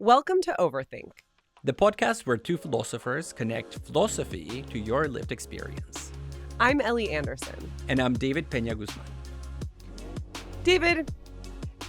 Welcome to Overthink. The podcast where two philosophers connect philosophy to your lived experience. I'm Ellie Anderson. And I'm David Peña Guzman. David,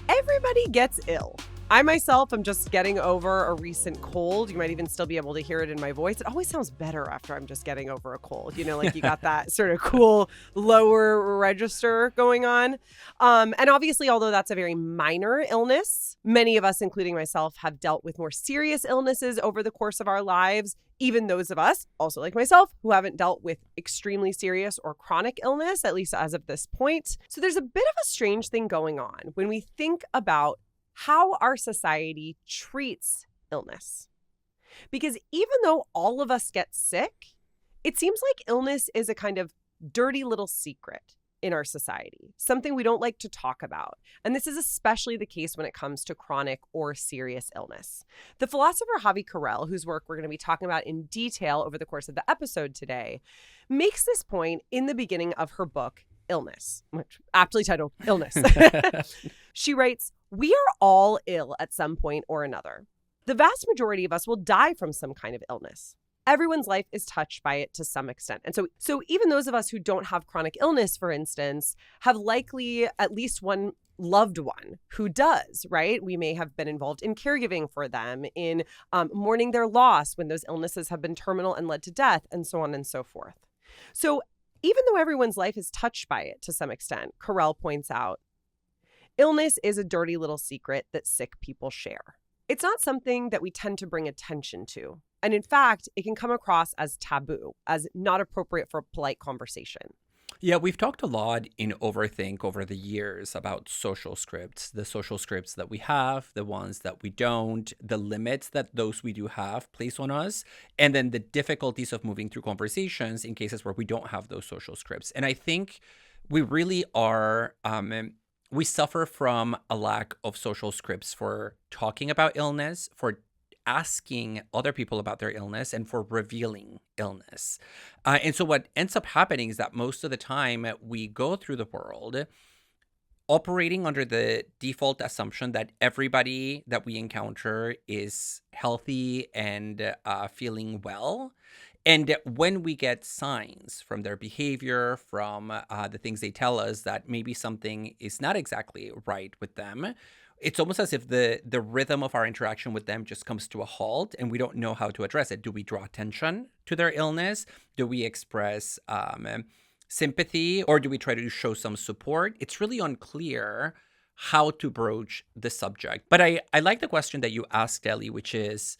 everybody gets ill. I myself am just getting over a recent cold. You might even still be able to hear it in my voice. It always sounds better after I'm just getting over a cold. You know, like you got that sort of cool lower register going on. And obviously, although that's a very minor illness, many of us, including myself, have dealt with more serious illnesses over the course of our lives. Even those of us, also like myself, who haven't dealt with extremely serious or chronic illness, at least as of this point. So there's a bit of a strange thing going on when we think about how our society treats illness. Because even though all of us get sick, it seems like illness is a kind of dirty little secret in our society, something we don't like to talk about. And this is especially the case when it comes to chronic or serious illness. The philosopher Javi Carrel, whose work we're going to be talking about in detail over the course of the episode today, makes this point in the beginning of her book, Illness, which aptly titled Illness. She writes, "We are all ill at some point or another. The vast majority of us will die from some kind of illness. Everyone's life is touched by it to some extent. And so even those of us who don't have chronic illness, for instance, have likely at least one loved one who does, right? We may have been involved in caregiving for them, in mourning their loss when those illnesses have been terminal and led to death, and so on and so forth. So even though everyone's life is touched by it to some extent, Carrel points out, illness is a dirty little secret that sick people share. It's not something that we tend to bring attention to. And in fact, it can come across as taboo, as not appropriate for polite conversation." Yeah, we've talked a lot in Overthink over the years about social scripts, the social scripts that we have, the ones that we don't, the limits that those we do have place on us, and then the difficulties of moving through conversations in cases where we don't have those social scripts. And I think we really are, we suffer from a lack of social scripts for talking about illness, for asking other people about their illness, and for revealing illness. And so what ends up happening is that most of the time we go through the world operating under the default assumption that everybody that we encounter is healthy and feeling well. And when we get signs from their behavior, from the things they tell us that maybe something is not exactly right with them, it's almost as if the rhythm of our interaction with them just comes to a halt and we don't know how to address it. Do we draw attention to their illness? Do we express sympathy? Or do we try to show some support? It's really unclear how to broach the subject. But I like the question that you asked, Ellie, which is,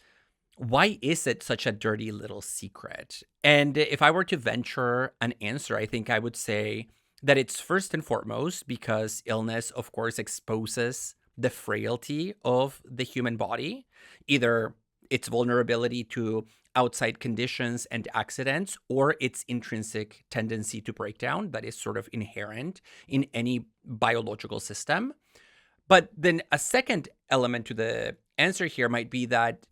why is it such a dirty little secret? And if I were to venture an answer, I think I would say that it's first and foremost because illness, of course, exposes the frailty of the human body, either its vulnerability to outside conditions and accidents, or its intrinsic tendency to break down that is sort of inherent in any biological system. But then a second element to the answer here might be that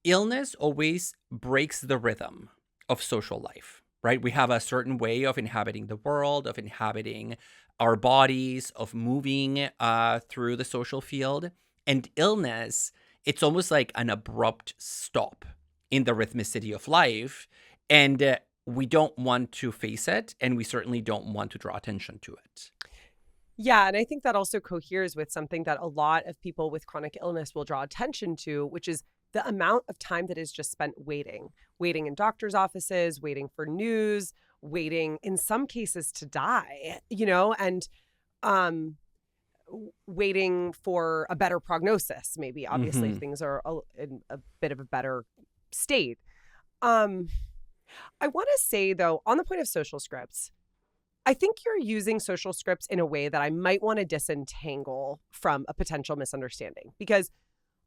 illness always breaks the rhythm of social life, right? We have a certain way of inhabiting the world, of inhabiting our bodies, of moving through the social field. And illness, it's almost like an abrupt stop in the rhythmicity of life. And we don't want to face it, and we certainly don't want to draw attention to it. Yeah, and I think that also coheres with something that a lot of people with chronic illness will draw attention to, which is the amount of time that is just spent waiting in doctor's offices, waiting for news, waiting in some cases to die, and waiting for a better prognosis. Maybe obviously things are in a bit of a better state. I want to say, though, on the point of social scripts, I think you're using social scripts in a way that I might want to disentangle from a potential misunderstanding. Because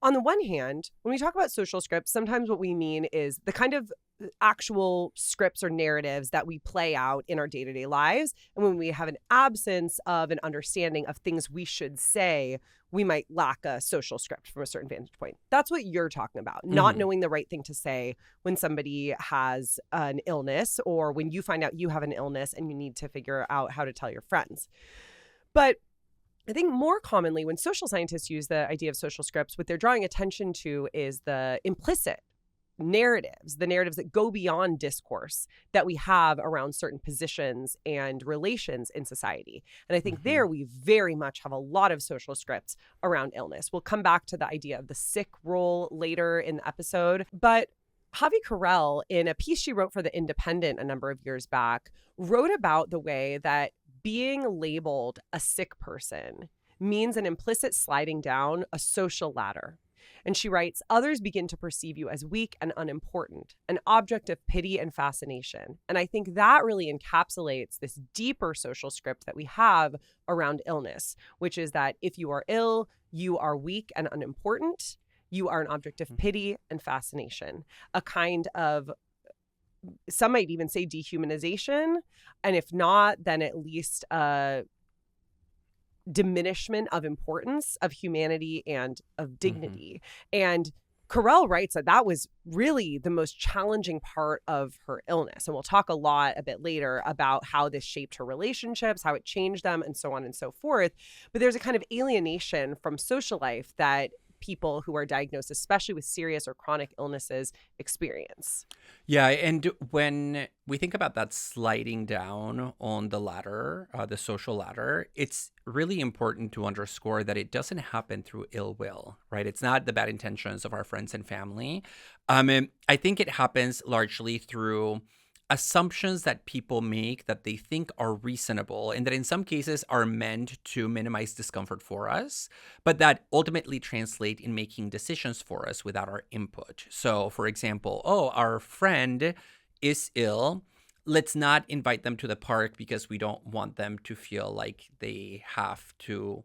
on the one hand, when we talk about social scripts, sometimes what we mean is the kind of actual scripts or narratives that we play out in our day-to-day lives. And when we have an absence of an understanding of things we should say, we might lack a social script from a certain vantage point. That's what you're talking about, not knowing the right thing to say when somebody has an illness, or when you find out you have an illness and you need to figure out how to tell your friends. But I think more commonly when social scientists use the idea of social scripts, what they're drawing attention to is the implicit narratives, the narratives that go beyond discourse that we have around certain positions and relations in society. And I think Hmm. there we very much have a lot of social scripts around illness. We'll come back to the idea of the sick role later in the episode. But Javi Carrell, in a piece she wrote for The Independent a number of years back, wrote about the way that being labeled a sick person means an implicit sliding down a social ladder. And she writes, others begin to perceive you as weak and unimportant, an object of pity and fascination. And I think that really encapsulates this deeper social script that we have around illness, which is that if you are ill, you are weak and unimportant. You are an object of pity and fascination, a kind of, some might even say, dehumanization. And if not, then at least a diminishment of importance, of humanity, and of dignity. And Carell writes that that was really the most challenging part of her illness. And we'll talk a lot a bit later about how this shaped her relationships, how it changed them, and so on and so forth. But there's a kind of alienation from social life that people who are diagnosed, especially with serious or chronic illnesses, experience. Yeah, and when we think about that sliding down on the ladder, the social ladder, it's really important to underscore that it doesn't happen through ill will, right? It's not the bad intentions of our friends and family. And I think it happens largely through assumptions that people make that they think are reasonable and that in some cases are meant to minimize discomfort for us, but that ultimately translate in making decisions for us without our input. So, for example, oh, our friend is ill. Let's not invite them to the park because we don't want them to feel like they have to,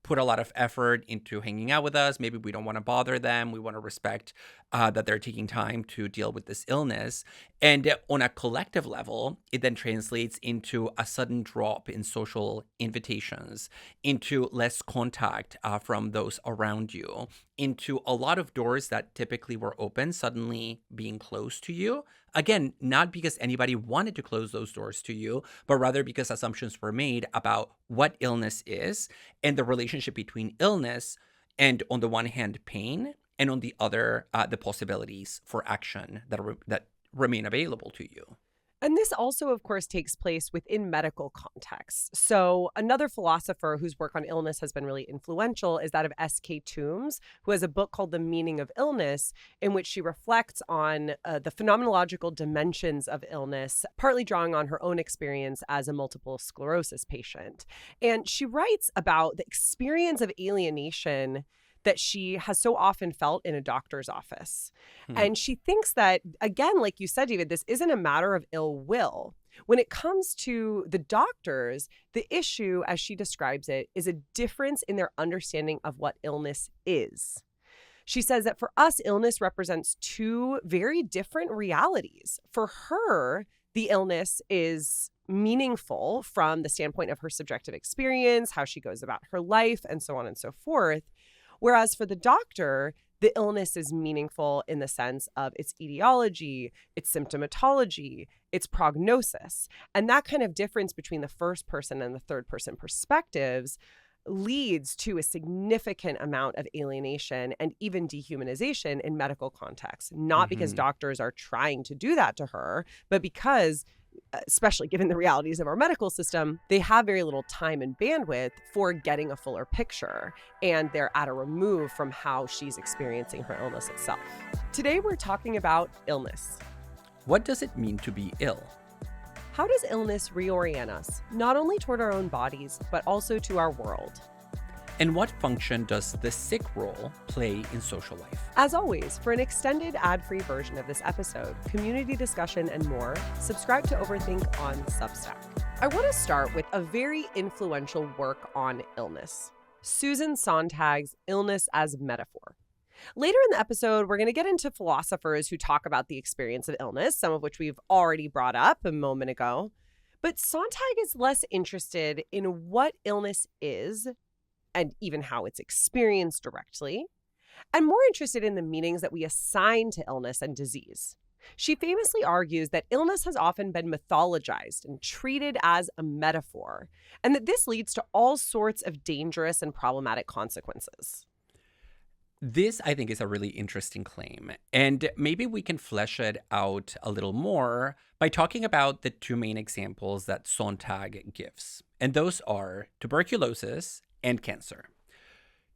put a lot of effort into hanging out with us. Maybe we don't want to bother them. We want to respect that they're taking time to deal with this illness. And on a collective level, it then translates into a sudden drop in social invitations, into less contact from those around you, into a lot of doors that typically were open suddenly being closed to you. Again, not because anybody wanted to close those doors to you, but rather because assumptions were made about what illness is and the relationship between illness and, on the one hand, pain, and on the other, the possibilities for action that remain available to you. And this also, of course, takes place within medical contexts. So another philosopher whose work on illness has been really influential is that of S.K. Toombs, who has a book called The Meaning of Illness, in which she reflects on the phenomenological dimensions of illness, partly drawing on her own experience as a multiple sclerosis patient. And she writes about the experience of alienation that she has so often felt in a doctor's office. And she thinks that, again, like you said, David, this isn't a matter of ill will. When it comes to the doctors, the issue, as she describes it, is a difference in their understanding of what illness is. She says that for us, illness represents two very different realities. For her, the illness is meaningful from the standpoint of her subjective experience, how she goes about her life, and so on and so forth. Whereas for the doctor, the illness is meaningful in the sense of its etiology, its symptomatology, its prognosis. And that kind of difference between the first person and the third person perspectives leads to a significant amount of alienation and even dehumanization in medical contexts, not because doctors are trying to do that to her, but because, especially given the realities of our medical system, they have very little time and bandwidth for getting a fuller picture, and they're at a remove from how she's experiencing her illness itself. Today, we're talking about illness. What does it mean to be ill? How does illness reorient us, not only toward our own bodies, but also to our world? And what function does the sick role play in social life? As always, for an extended ad-free version of this episode, community discussion, and more, subscribe to Overthink on Substack. I want to start with a very influential work on illness, Susan Sontag's Illness as Metaphor. Later in the episode, we're going to get into philosophers who talk about the experience of illness, some of which we've already brought up a moment ago. But Sontag is less interested in what illness is and even how it's experienced directly, and more interested in the meanings that we assign to illness and disease. She famously argues that illness has often been mythologized and treated as a metaphor, and that this leads to all sorts of dangerous and problematic consequences. This, I think, is a really interesting claim. And maybe we can flesh it out a little more by talking about the two main examples that Sontag gives. And those are tuberculosis and cancer.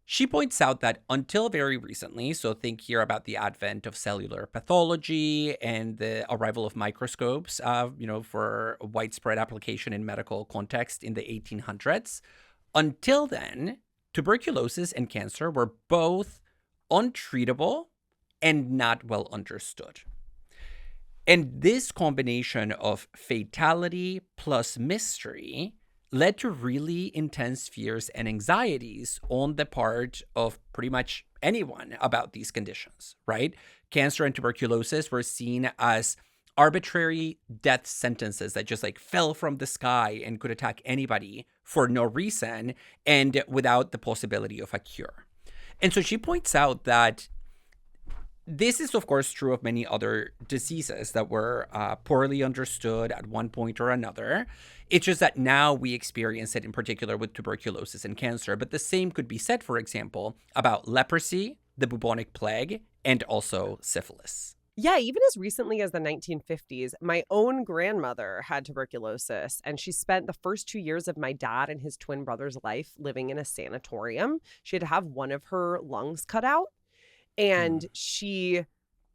She points out that until very recently, so think here about the advent of cellular pathology and the arrival of microscopes, for widespread application in medical context in the 1800s. Until then, tuberculosis and cancer were both untreatable and not well understood. And this combination of fatality plus mystery led to really intense fears and anxieties on the part of pretty much anyone about these conditions, right? Cancer and tuberculosis were seen as arbitrary death sentences that just fell from the sky and could attack anybody for no reason and without the possibility of a cure. And so she points out that this is, of course, true of many other diseases that were poorly understood at one point or another. It's just that now we experience it in particular with tuberculosis and cancer. But the same could be said, for example, about leprosy, the bubonic plague, and also syphilis. Yeah, even as recently as the 1950s, my own grandmother had tuberculosis, and she spent the first 2 years of my dad and his twin brother's life living in a sanatorium. She had to have one of her lungs cut out, and she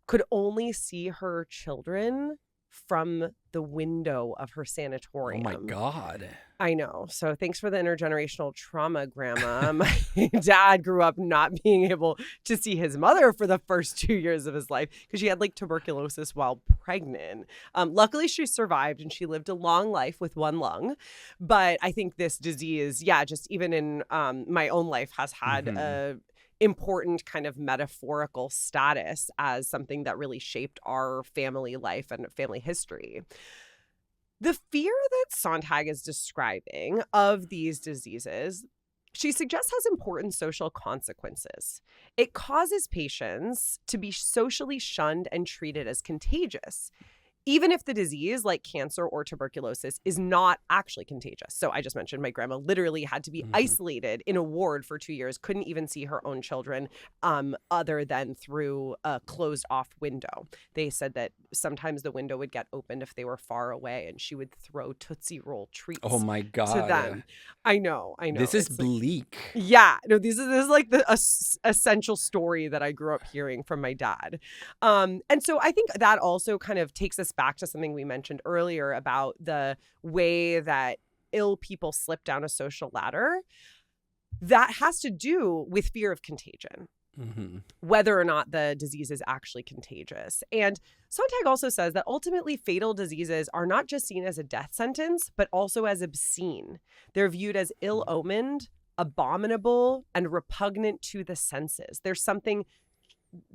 could only see her children from the window of her sanatorium. Oh my God. I know. So thanks for the intergenerational trauma, Grandma. My dad grew up not being able to see his mother for the first 2 years of his life because she had tuberculosis while pregnant. Luckily, she survived and she lived a long life with one lung. But I think this disease, just even in my own life, has had a important kind of metaphorical status as something that really shaped our family life and family history. The fear that Sontag is describing of these diseases, she suggests, has important social consequences. It causes patients to be socially shunned and treated as contagious, even if the disease, like cancer or tuberculosis, is not actually contagious. So I just mentioned my grandma literally had to be isolated in a ward for 2 years, couldn't even see her own children other than through a closed off window. They said that sometimes the window would get opened if they were far away and she would throw Tootsie Roll treats Oh my God. to them. I know. This is bleak. This is like the essential story that I grew up hearing from my dad. And so I think that also kind of takes us back to something we mentioned earlier about the way that ill people slip down a social ladder. That has to do with fear of contagion, whether or not the disease is actually contagious. And Sontag also says that ultimately fatal diseases are not just seen as a death sentence, but also as obscene. They're viewed as ill-omened, abominable, and repugnant to the senses. There's something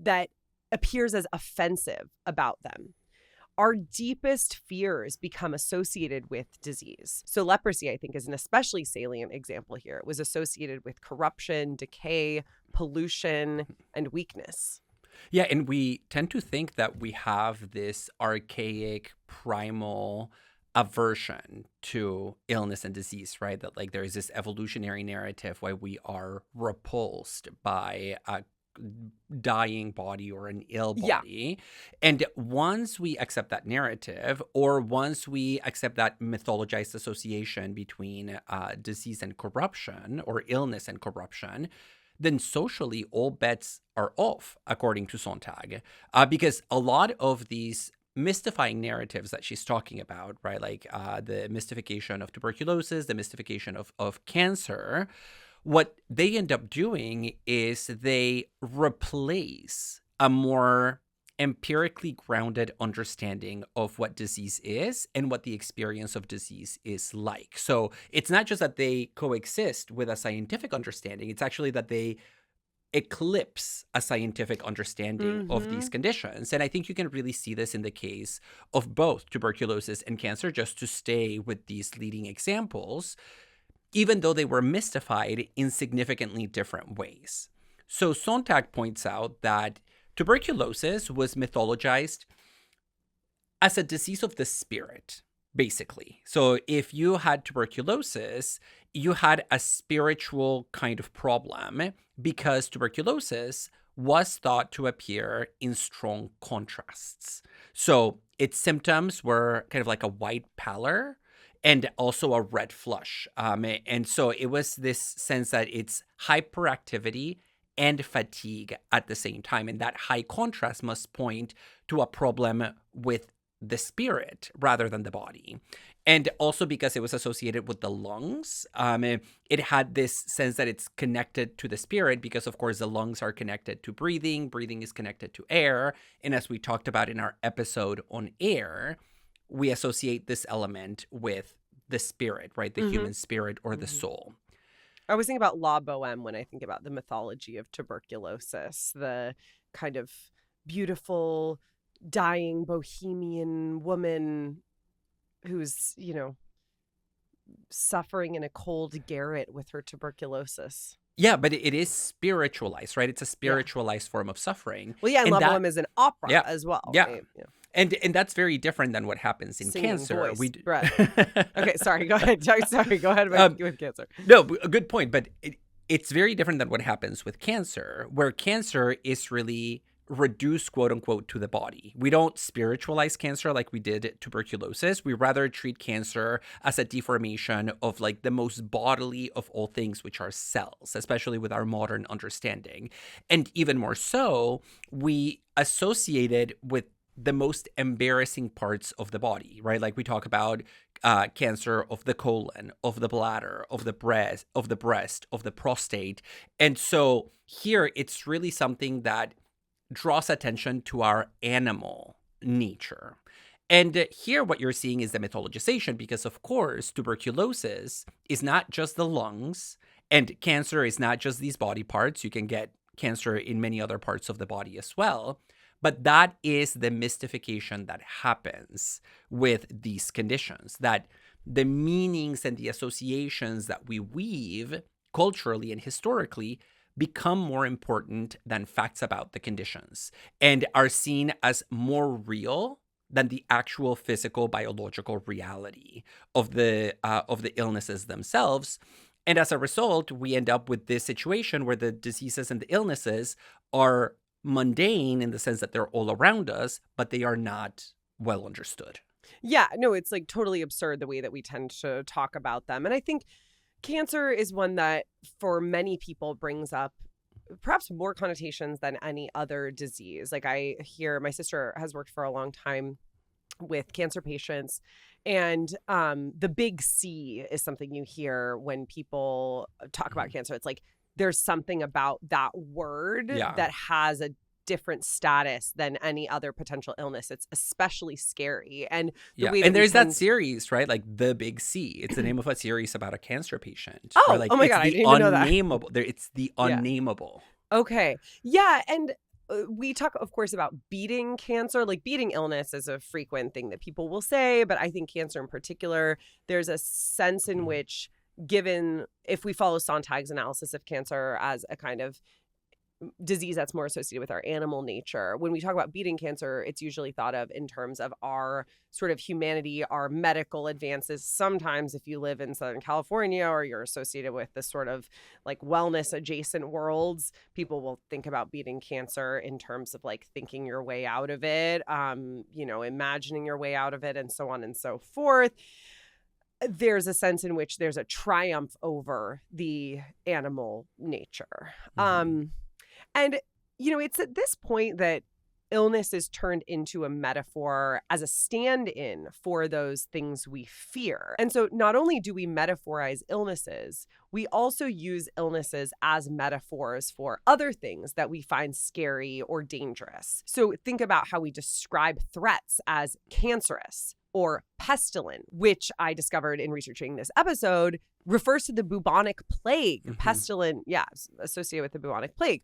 that appears as offensive about them. Our deepest fears become associated with disease. So leprosy, I think, is an especially salient example here. It was associated with corruption, decay, pollution, and weakness. Yeah, and we tend to think that we have this archaic, primal aversion to illness and disease, right? That there is this evolutionary narrative why we are repulsed by a dying body or an ill body. And once we accept that narrative, or once we accept that mythologized association between disease and corruption, or illness and corruption, then socially all bets are off, according to Sontag, because a lot of these mystifying narratives that she's talking about, right, the mystification of tuberculosis, the mystification of cancer, what they end up doing is they replace a more empirically grounded understanding of what disease is and what the experience of disease is like. So it's not just that they coexist with a scientific understanding, it's actually that they eclipse a scientific understanding of these conditions. And I think you can really see this in the case of both tuberculosis and cancer, just to stay with these leading examples, even though they were mystified in significantly different ways. So Sontag points out that tuberculosis was mythologized as a disease of the spirit, basically. So if you had tuberculosis, you had a spiritual kind of problem because tuberculosis was thought to appear in strong contrasts. So its symptoms were kind of like a white pallor and also a red flush. And so it was this sense that it's hyperactivity and fatigue at the same time. And that high contrast must point to a problem with the spirit rather than the body. And also because it was associated with the lungs, it had this sense that it's connected to the spirit because, of course, the lungs are connected to breathing. Breathing is connected to air. And as we talked about in our episode on air, we associate this element with the spirit, right? The human spirit or the soul. I always think about La Boheme when I think about the mythology of tuberculosis, the kind of beautiful, dying bohemian woman who's, suffering in a cold garret with her tuberculosis. Yeah, but it is spiritualized, right? It's a spiritualized form of suffering. Well, yeah, and La Boheme is an opera as well. Yeah. Right? Yeah. And that's very different than what happens in Singing cancer. Voice. Right. Okay, sorry. Go ahead. Sorry, go ahead with cancer. No, a good point. But it's very different than what happens with cancer, where cancer is really reduced, quote unquote, to the body. We don't spiritualize cancer like we did tuberculosis. We rather treat cancer as a deformation of like the most bodily of all things, which are cells, especially with our modern understanding. And even more so, we associate it with the most embarrassing parts of the body, right? Like we talk about cancer of the colon, of the bladder, of the breast, of the prostate. And so here it's really something that draws attention to our animal nature. And here what you're seeing is the mythologization, because of course, tuberculosis is not just the lungs and cancer is not just these body parts. You can get cancer in many other parts of the body as well. But that is the mystification that happens with these conditions, that the meanings and the associations that we weave culturally and historically become more important than facts about the conditions and are seen as more real than the actual physical biological reality of the illnesses themselves. And as a result, we end up with this situation where the diseases and the illnesses are mundane in the sense that they're all around us, but they are not well understood. Yeah, no, it's like totally absurd the way that we tend to talk about them. And I think cancer is one that for many people brings up perhaps more connotations than any other disease. Like I hear my sister has worked for a long time with cancer patients, and the big C is something you hear when people talk about cancer. It's like there's something about that word that has a different status than any other potential illness. It's especially scary. And the way that and there's that series, right? Like The Big C. It's the name of a series about a cancer patient. Oh, like, oh my God, I didn't even know that. It's the unnameable. Okay. Yeah. And we talk, of course, about beating cancer. Like beating illness is a frequent thing that people will say, but I think cancer in particular, there's a sense in which, given if we follow Sontag's analysis of cancer as a kind of disease that's more associated with our animal nature, when we talk about beating cancer, it's usually thought of in terms of our sort of humanity, our medical advances. Sometimes if you live in Southern California or you're associated with this sort of like wellness adjacent worlds, people will think about beating cancer in terms of like thinking your way out of it, imagining your way out of it, and so on and so forth. There's a sense in which there's a triumph over the animal nature. And, it's at this point that illness is turned into a metaphor as a stand-in for those things we fear. And so not only do we metaphorize illnesses, we also use illnesses as metaphors for other things that we find scary or dangerous. So think about how we describe threats as cancerous or pestilent, which I discovered in researching this episode refers to the bubonic plague. Pestilent, associated with the bubonic plague.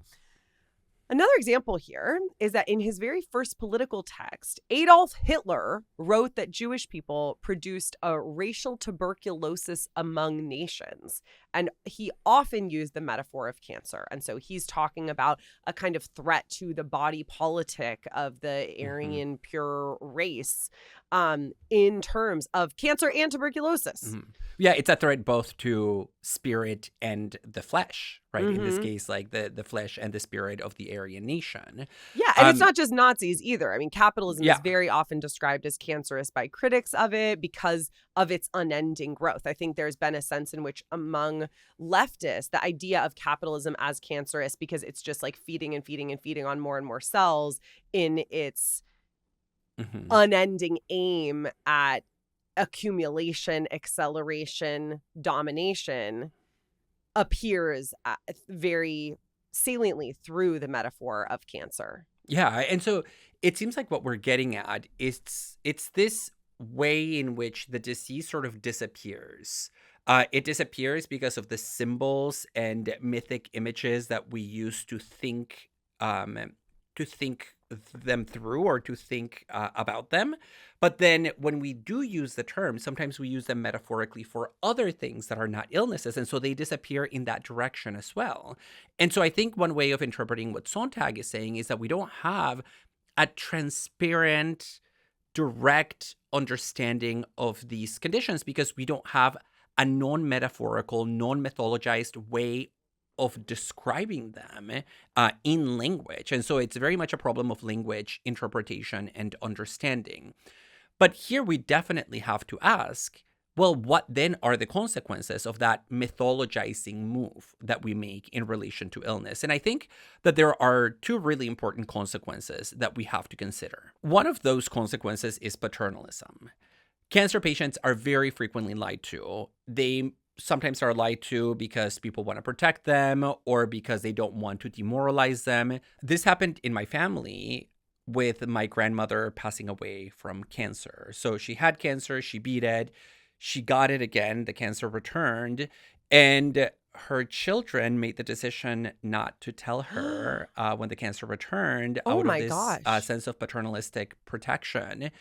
Another example here is that in his very first political text, Adolf Hitler wrote that Jewish people produced a racial tuberculosis among nations And he often used the metaphor of cancer. And so he's talking about a kind of threat to the body politic of the Mhm. Aryan pure race in terms of cancer and tuberculosis. Mhm. Yeah, it's a threat both to spirit and the flesh, right? In this Mm-hmm. case, like the flesh and the spirit of the Aryan nation. Yeah, and it's Um, not just Nazis either. I mean, capitalism is yeah, very often described as cancerous by critics of it because of its unending growth. I think there's been a sense in which among leftists, the idea of capitalism as cancerous because it's just like feeding and feeding and feeding on more and more cells in its mhm. unending aim at accumulation, acceleration, domination appears very saliently through the metaphor of cancer. Yeah, and so it seems like what we're getting at is it's this way in which the disease sort of disappears. It disappears because of the symbols and mythic images that we use um, to think them through or to think about them. But then when we do use the term, sometimes we use them metaphorically for other things that are not illnesses, and so they disappear in that direction as well. And so I think one way of interpreting what Sontag is saying is that we don't have a transparent, direct understanding of these conditions because we don't have a non-metaphorical, non-mythologized way of describing them in language. And so it's very much a problem of language interpretation and understanding. But here we definitely have to ask, well, what then are the consequences of that mythologizing move that we make in relation to illness? And I think that there are two really important consequences that we have to consider. One of those consequences is paternalism. Cancer patients are very frequently lied to. They sometimes are lied to because people want to protect them or because they don't want to demoralize them. This happened in my family with my grandmother passing away from cancer. So she had cancer, she beat it, she got it again, the cancer returned, and her children made the decision not to tell her when the cancer returned Oh out of my this gosh. sense of paternalistic protection.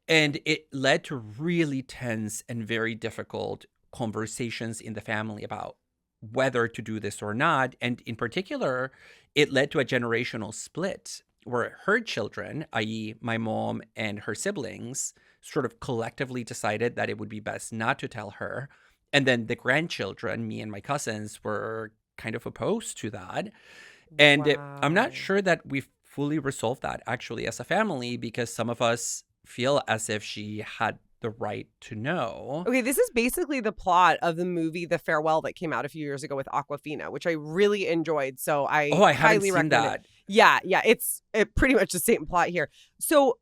And it led to really tense and very difficult conversations in the family about whether to do this or not. And in particular, it led to a generational split where her children, i.e., my mom and her siblings, sort of collectively decided that it would be best not to tell her. And then the grandchildren, me and my cousins, were kind of opposed to that. I'm not Wow. sure that we've fully resolved that actually as a family because some of us feel as if she had the right to know. Okay, this is basically the plot of the movie The Farewell that came out a few years ago with Aquafina, which I really enjoyed. So Oh, I I haven't highly seen recommend it. that. Yeah, it's pretty much the same plot here. So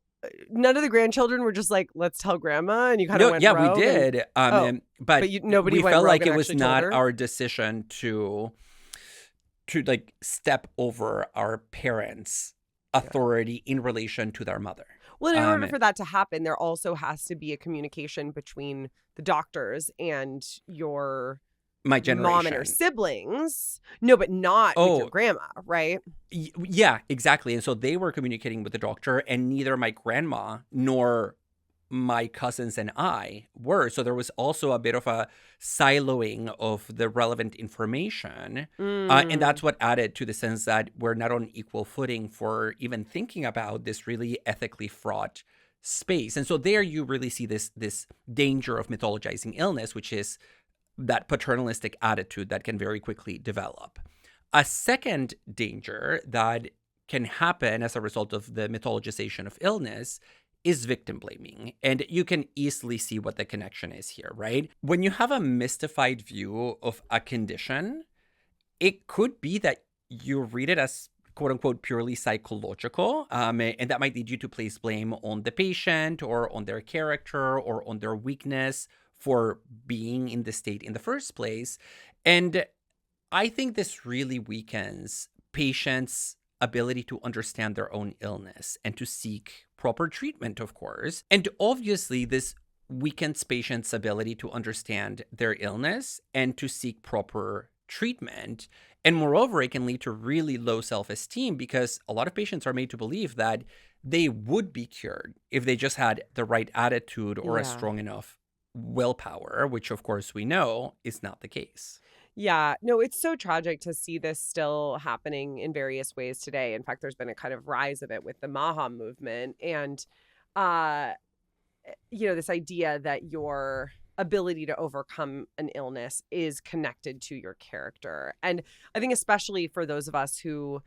none of the grandchildren were just like, let's tell grandma, and you kind of No, went yeah, we rogue. And did. oh, but But nobody we went felt rogue like and it was actually told not her. our decision to like step over our parents' Yeah. authority in relation to their mother. Well, in order Um, for that to happen, there also has to be a communication between the doctors and your my mom and her generation. siblings. No, but not with your Oh, grandma, right? Yeah, exactly. And so they were communicating with the doctor, and neither my grandma nor my cousins and I were. So there was also a bit of a siloing of the relevant information. And Mm, that's what added to the sense that we're not on equal footing for even thinking about this really ethically fraught space. And so there you really see this danger of mythologizing illness, which is that paternalistic attitude that can very quickly develop. A second danger that can happen as a result of the mythologization of illness is victim blaming. And you can easily see what the connection is here, right? When you have a mystified view of a condition, it could be that you read it as quote unquote purely psychological, and that might lead you to place blame on the patient or on their character or on their weakness for being in the state in the first place. And I think this really weakens patients' ability to understand their own illness and to seek proper treatment, of course. And obviously, this weakens patients' ability to understand their illness and to seek proper treatment. And moreover, it can lead to really low self esteem because a lot of patients are made to believe that they would be cured if they just had the right attitude or a yeah. strong enough willpower, which, of course, we know is not the case. Yeah, no, it's so tragic to see this still happening in various ways today. In fact, there's been a kind of rise of it with the Maha movement and uh this idea that your ability to overcome an illness is connected to your character. And I think especially for those of us who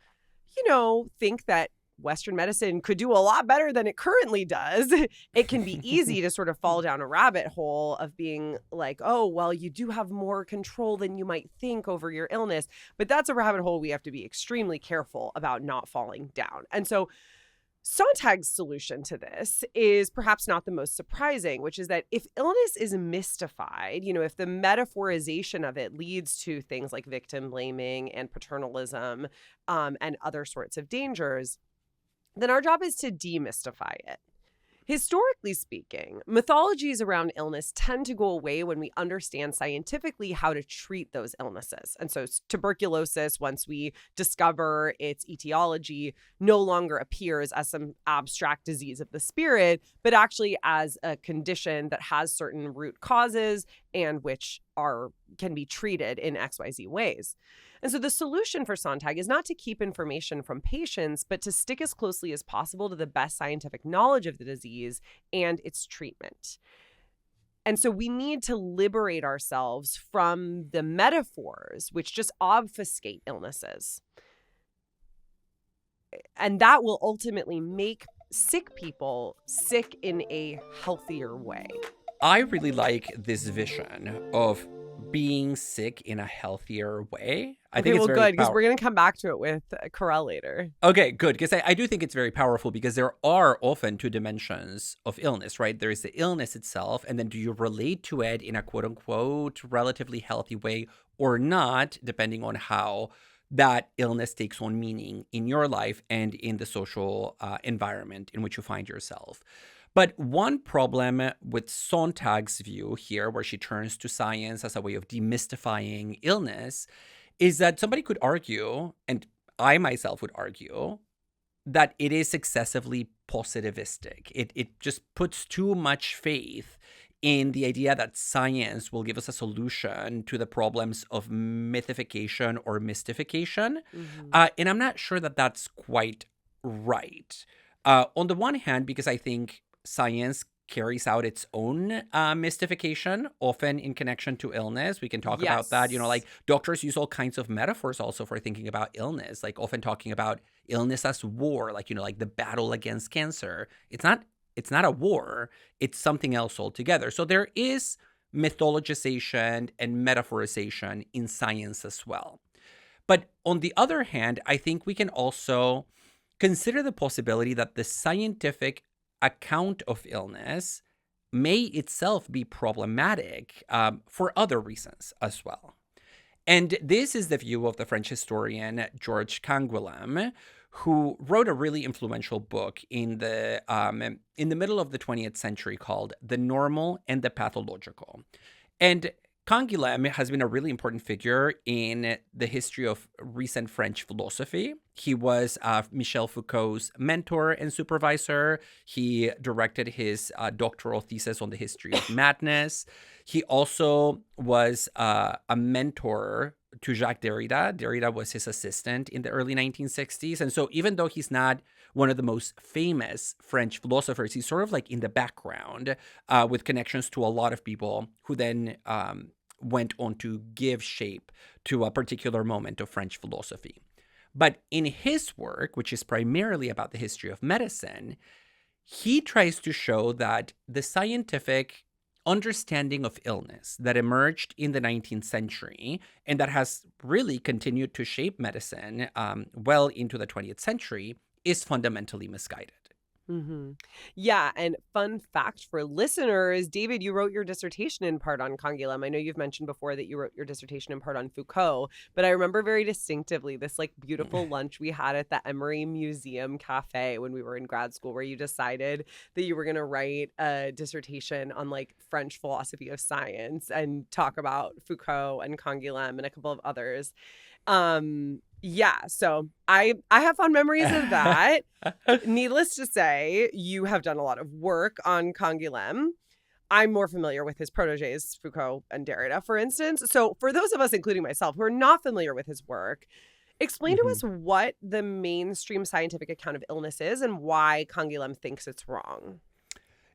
think that Western medicine could do a lot better than it currently does, it can be easy to sort of fall down a rabbit hole of being like, oh, well, you do have more control than you might think over your illness. But that's a rabbit hole we have to be extremely careful about not falling down. And so Sontag's solution to this is perhaps not the most surprising, which is that if illness is mystified, if the metaphorization of it leads to things like victim blaming and paternalism and other sorts of dangers, then our job is to demystify it. Historically speaking, mythologies around illness tend to go away when we understand scientifically how to treat those illnesses. And so tuberculosis, once we discover its etiology, no longer appears as some abstract disease of the spirit, but actually as a condition that has certain root causes and which can be treated in XYZ ways. And so the solution for Sontag is not to keep information from patients, but to stick as closely as possible to the best scientific knowledge of the disease and its treatment. And so we need to liberate ourselves from the metaphors which just obfuscate illnesses. And that will ultimately make sick people sick in a healthier way. I really like this vision of being sick in a healthier way. I think it's very good, because we're going to come back to it with Carell later. Okay, good, because I do think it's very powerful, because there are often two dimensions of illness, right? There is the illness itself, and then do you relate to it in a quote-unquote relatively healthy way or not, depending on how that illness takes on meaning in your life and in the social environment in which you find yourself. But one problem with Sontag's view here, where she turns to science as a way of demystifying illness, is that somebody could argue, and I myself would argue, that it is excessively positivistic. It just puts too much faith in the idea that science will give us a solution to the problems of mythification or mystification. Mm-hmm. And I'm not sure that that's quite right. On the one hand, because I think science carries out its own mystification, often in connection to illness. We can talk about that. Like doctors use all kinds of metaphors also for thinking about illness, like often talking about illness as war, like, like the battle against cancer. It's not a war. It's something else altogether. So there is mythologization and metaphorization in science as well. But on the other hand, I think we can also consider the possibility that the scientific account of illness may itself be problematic for other reasons as well. And this is the view of the French historian Georges Canguilhem, who wrote a really influential book in the middle of the 20th century called The Normal and the Pathological. And Canguilhem has been a really important figure in the history of recent French philosophy. He was Michel Foucault's mentor and supervisor. He directed his doctoral thesis on the history of madness. He also was a mentor to Jacques Derrida. Derrida was his assistant in the early 1960s. And so even though he's not one of the most famous French philosophers, he's sort of like in the background with connections to a lot of people who then went on to give shape to a particular moment of French philosophy. But in his work, which is primarily about the history of medicine, he tries to show that the scientific understanding of illness that emerged in the 19th century and that has really continued to shape medicine well into the 20th century is fundamentally misguided. Mm-hmm. Yeah, and fun fact for listeners, David, you wrote your dissertation in part on Canguilhem. I know you've mentioned before that you wrote your dissertation in part on Foucault, but I remember very distinctively this like beautiful lunch we had at the Emory Museum Cafe when we were in grad school, where you decided that you were going to write a dissertation on like French philosophy of science and talk about Foucault and Canguilhem and a couple of others. Yeah, so I have fond memories of that. Needless to say, you have done a lot of work on Canguilhem. I'm more familiar with his proteges, Foucault and Derrida, for instance. So for those of us, including myself, who are not familiar with his work, explain to hmm us what the mainstream scientific account of illness is and why Canguilhem thinks it's wrong.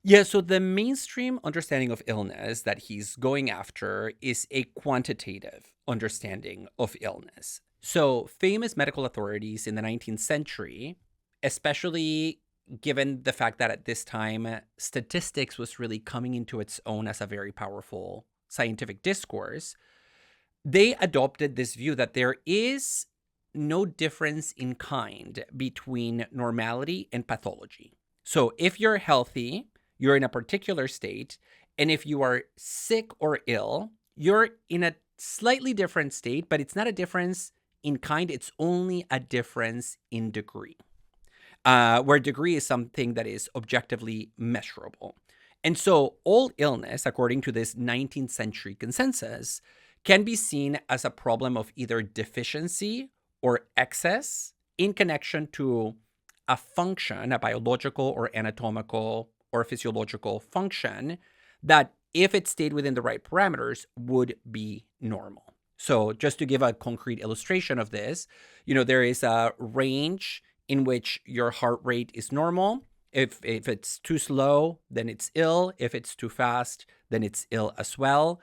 Yeah, so the mainstream understanding of illness that he's going after is a quantitative understanding of illness. So, famous medical authorities in the 19th century, especially given the fact that at this time statistics was really coming into its own as a very powerful scientific discourse, they adopted this view that there is no difference in kind between normality and pathology. So if you're healthy, you're in a particular state, and if you are sick or ill, you're in a slightly different state, but it's not a difference in kind, it's only a difference in degree, where degree is something that is objectively measurable. And so all illness, according to this 19th century consensus, can be seen as a problem of either deficiency or excess in connection to a function, a biological or anatomical or physiological function that, if it stayed within the right parameters, would be normal. So just to give a concrete illustration of this, there is a range in which your heart rate is normal. If it's too slow, then it's ill. If it's too fast, then it's ill as well.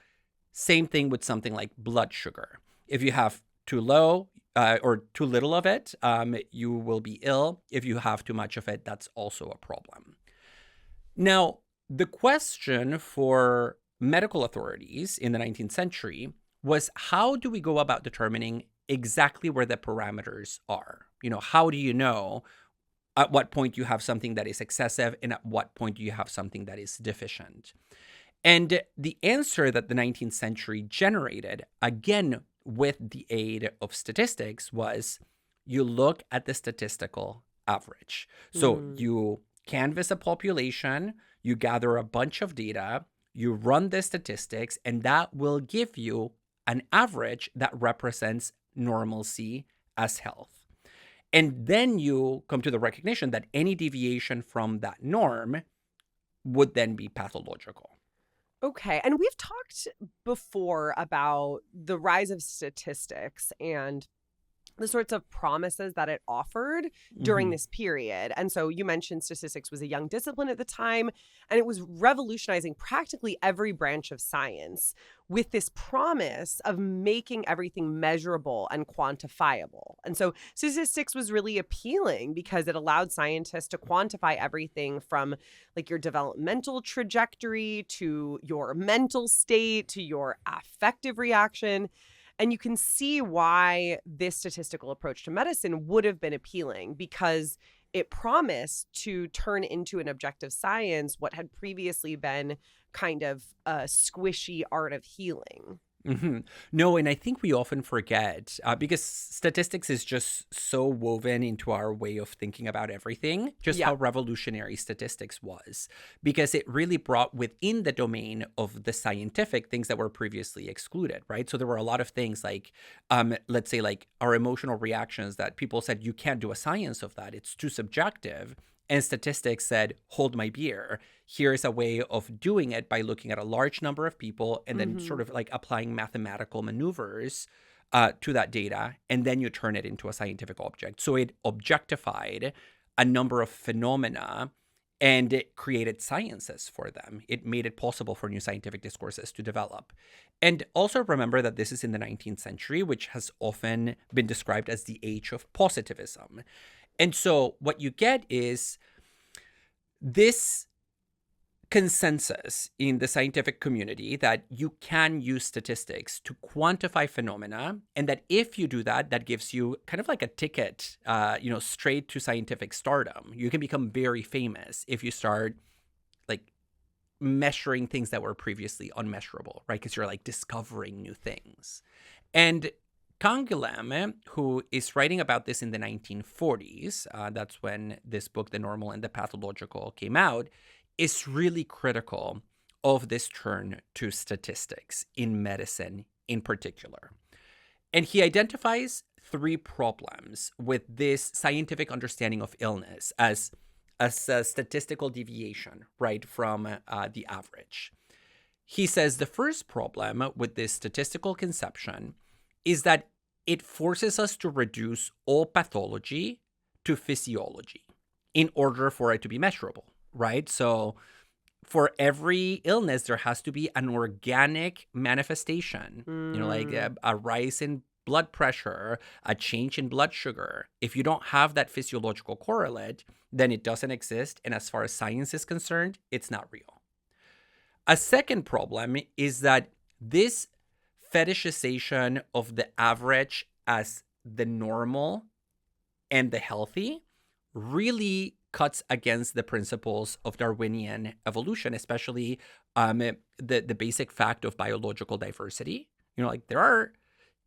Same thing with something like blood sugar. If you have too low or too little of it, you will be ill. If you have too much of it, that's also a problem. Now, the question for medical authorities in the 19th century was, how do we go about determining exactly where the parameters are? How do you know at what point you have something that is excessive and at what point you have something that is deficient? And the answer that the 19th century generated, again with the aid of statistics, was you look at the statistical average. So you canvass a population, you gather a bunch of data, you run the statistics, and that will give you an average that represents normalcy as health. And then you come to the recognition that any deviation from that norm would then be pathological. Okay. And we've talked before about the rise of statistics and the sorts of promises that it offered during hmm this period. And so you mentioned statistics was a young discipline at the time, and it was revolutionizing practically every branch of science with this promise of making everything measurable and quantifiable. And so statistics was really appealing because it allowed scientists to quantify everything from like your developmental trajectory to your mental state to your affective reaction. And you can see why this statistical approach to medicine would have been appealing, because it promised to turn into an objective science what had previously been kind of a squishy art of healing. hmm No, and I think we often forget because statistics is just so woven into our way of thinking about everything, just Yeah. how revolutionary statistics was, because it really brought within the domain of the scientific things that were previously excluded, right? So there were a lot of things like, let's say, like our emotional reactions that people said, you can't do a science of that, it's too subjective. And statistics said, hold my beer. Here's a way of doing it by looking at a large number of people and then Hmm. sort of like applying mathematical maneuvers to that data. And then you turn it into a scientific object. So it objectified a number of phenomena and it created sciences for them. It made it possible for new scientific discourses to develop. And also remember that this is in the 19th century, which has often been described as the age of positivism. And so what you get is this consensus in the scientific community that you can use statistics to quantify phenomena, and that if you do that, that gives you kind of like a ticket, straight to scientific stardom. You can become very famous if you start like measuring things that were previously unmeasurable, right? Because you're like discovering new things. And Canguilhem, who is writing about this in the 1940s, that's when this book, The Normal and the Pathological, came out, is really critical of this turn to statistics in medicine in particular. And he identifies three problems with this scientific understanding of illness as a statistical deviation, right, from the average. He says the first problem with this statistical conception is that it forces us to reduce all pathology to physiology in order for it to be measurable, right? So for every illness, there has to be an organic manifestation, like a rise in blood pressure, a change in blood sugar. If you don't have that physiological correlate, then it doesn't exist. And as far as science is concerned, it's not real. A second problem is that this fetishization of the average as the normal and the healthy really cuts against the principles of Darwinian evolution, especially the basic fact of biological diversity. Like there are,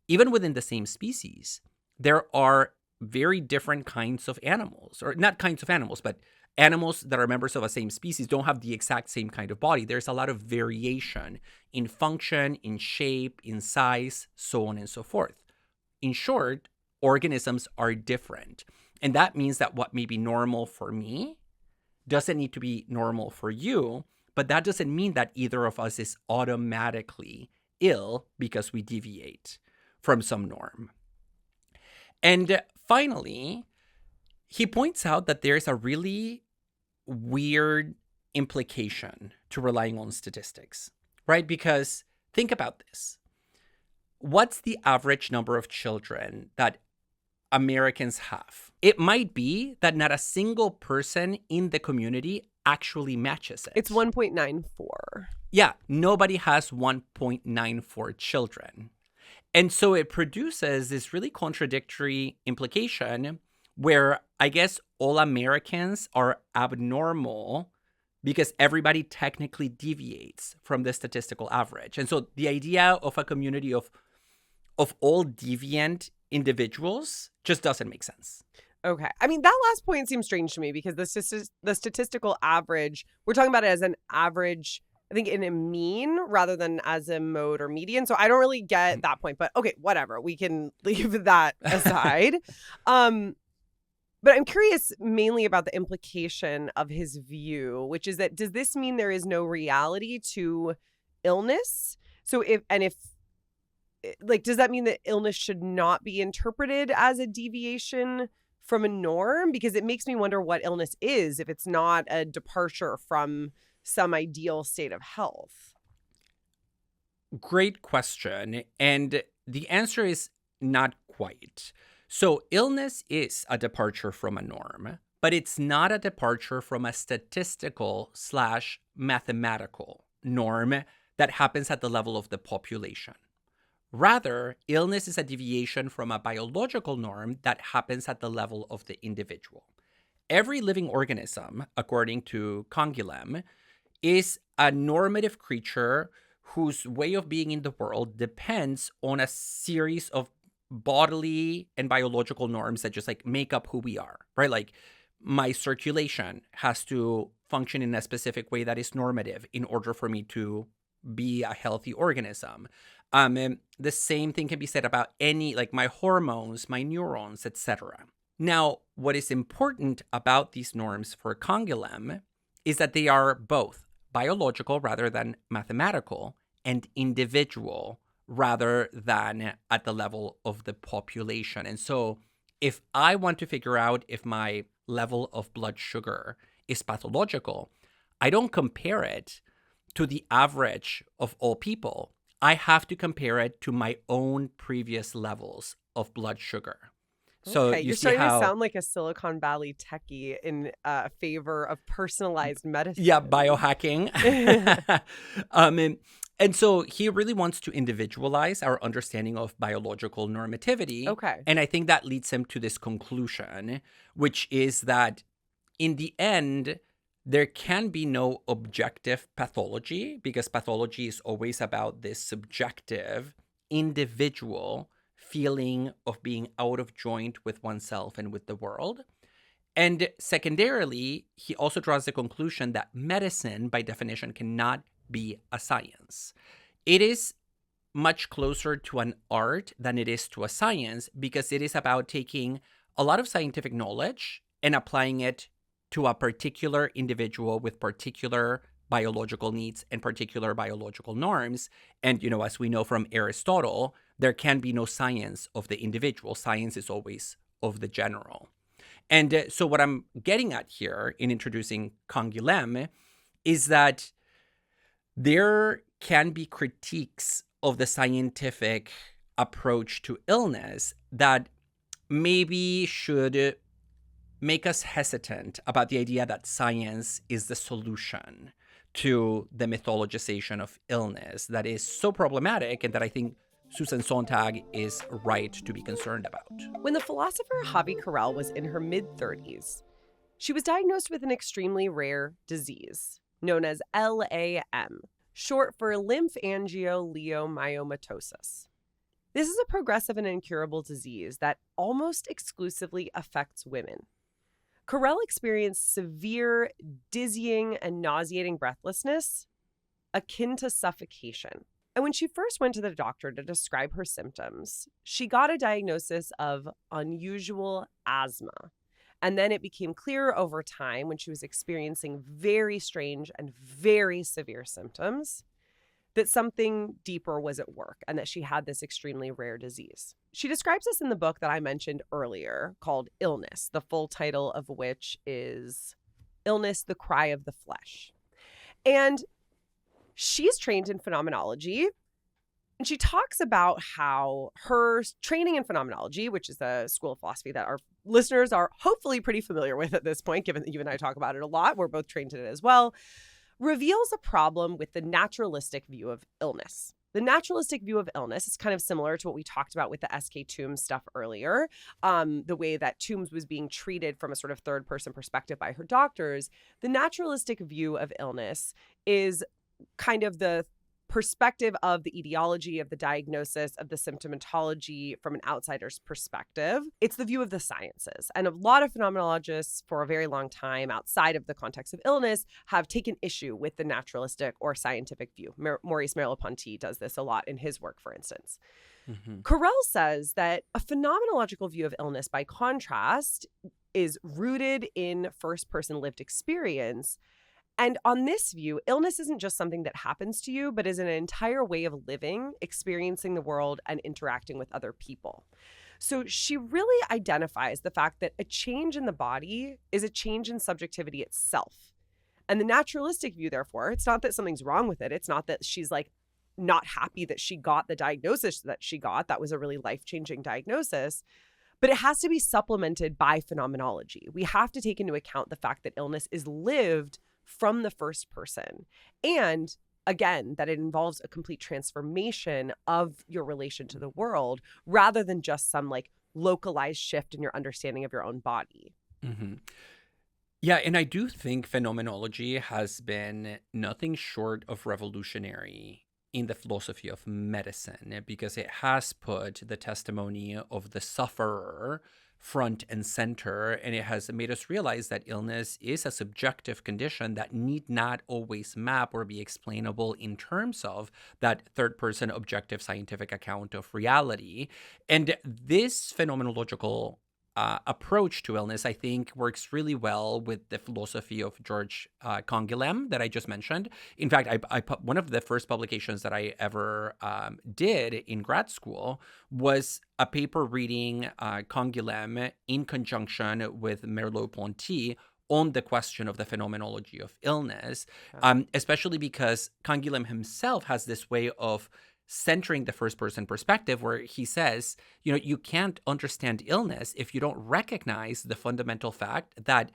even within the same species, there are very different kinds of animals, or not kinds of animals, but animals that are members of a same species don't have the exact same kind of body. There's a lot of variation in function, in shape, in size, so on and so forth. In short, organisms are different. And that means that what may be normal for me doesn't need to be normal for you, but that doesn't mean that either of us is automatically ill because we deviate from some norm. And finally, he points out that there's a really weird implication to relying on statistics, right? Because think about this. What's the average number of children that Americans have? It might be that not a single person in the community actually matches it. It's 1.94. Yeah, nobody has 1.94 children. And so it produces this really contradictory implication where I guess all Americans are abnormal because everybody technically deviates from the statistical average. And so the idea of a community of all deviant individuals just doesn't make sense. Okay. I mean, that last point seems strange to me because the statistical average, we're talking about it as an average, I think, in a mean rather than as a mode or median. So I don't really get that point. But okay, whatever. We can leave that aside. But I'm curious mainly about the implication of his view, which is that does this mean there is no reality to illness? So if does that mean that illness should not be interpreted as a deviation from a norm? Because it makes me wonder what illness is if it's not a departure from some ideal state of health. Great question. And the answer is not quite. So illness is a departure from a norm, but it's not a departure from a statistical/mathematical norm that happens at the level of the population. Rather, illness is a deviation from a biological norm that happens at the level of the individual. Every living organism, according to Canguilhem, is a normative creature whose way of being in the world depends on a series of bodily and biological norms that just like make up who we are, right? Like my circulation has to function in a specific way that is normative in order for me to be a healthy organism. And the same thing can be said about any, like my hormones, my neurons, etc. Now, what is important about these norms for Canguilhem is that they are both biological rather than mathematical and individual rather than at the level of the population. And so if I want to figure out if my level of blood sugar is pathological, I don't compare it to the average of all people. I have to compare it to my own previous levels of blood sugar. So okay, you you're see starting how, to sound like a Silicon Valley techie in favor of personalized medicine. yeah, biohacking. And so he really wants to individualize our understanding of biological normativity. Okay. And I think that leads him to this conclusion, which is that in the end, there can be no objective pathology because pathology is always about this subjective, individual feeling of being out of joint with oneself and with the world. And secondarily, he also draws the conclusion that medicine, by definition, cannot be a science. It is much closer to an art than it is to a science because it is about taking a lot of scientific knowledge and applying it to a particular individual with particular biological needs and particular biological norms. And, as we know from Aristotle, there can be no science of the individual. Science is always of the general. And so what I'm getting at here in introducing Canguilhem is that there can be critiques of the scientific approach to illness that maybe should make us hesitant about the idea that science is the solution to the mythologization of illness that is so problematic and that I think Susan Sontag is right to be concerned about. When the philosopher Javi Carrel was in her mid-30s, she was diagnosed with an extremely rare disease known as LAM, short for lymphangioliomyomatosis. This is a progressive and incurable disease that almost exclusively affects women. Carrel experienced severe dizzying and nauseating breathlessness akin to suffocation. And when she first went to the doctor to describe her symptoms, she got a diagnosis of unusual asthma. And then it became clear over time when she was experiencing very strange and very severe symptoms that something deeper was at work and that she had this extremely rare disease. She describes this in the book that I mentioned earlier called Illness, the full title of which is Illness, the Cry of the Flesh. And she's trained in phenomenology, and she talks about how her training in phenomenology, which is a school of philosophy that our listeners are hopefully pretty familiar with at this point, given that you and I talk about it a lot, we're both trained in it as well, reveals a problem with the naturalistic view of illness. The naturalistic view of illness is kind of similar to what we talked about with the S.K. Toombs stuff earlier, the way that Toombs was being treated from a sort of third-person perspective by her doctors. The naturalistic view of illness is kind of the perspective of the etiology, of the diagnosis, of the symptomatology from an outsider's perspective. It's the view of the sciences. And a lot of phenomenologists for a very long time outside of the context of illness have taken issue with the naturalistic or scientific view. Maurice Merleau-Ponty does this a lot in his work, for instance. Mm-hmm. Carrel says that a phenomenological view of illness, by contrast, is rooted in first-person lived experience. And on this view, illness isn't just something that happens to you, but is an entire way of living, experiencing the world, and interacting with other people. So she really identifies the fact that a change in the body is a change in subjectivity itself. And the naturalistic view, therefore, it's not that something's wrong with it. It's not that she's like not happy that she got the diagnosis that she got. That was a really life-changing diagnosis. But it has to be supplemented by phenomenology. We have to take into account the fact that illness is lived from the first person. And again, that it involves a complete transformation of your relation to the world rather than just some like localized shift in your understanding of your own body. Mm-hmm. Yeah, and I do think phenomenology has been nothing short of revolutionary in the philosophy of medicine because it has put the testimony of the sufferer front and center, and it has made us realize that illness is a subjective condition that need not always map or be explainable in terms of that third-person objective scientific account of reality. And this phenomenological approach to illness, I think, works really well with the philosophy of George Canguilhem that I just mentioned. In fact, one of the first publications that I ever did in grad school was a paper reading Canguilhem in conjunction with Merleau-Ponty on the question of the phenomenology of illness, especially because Canguilhem himself has this way of centering the first-person perspective where he says, you can't understand illness if you don't recognize the fundamental fact that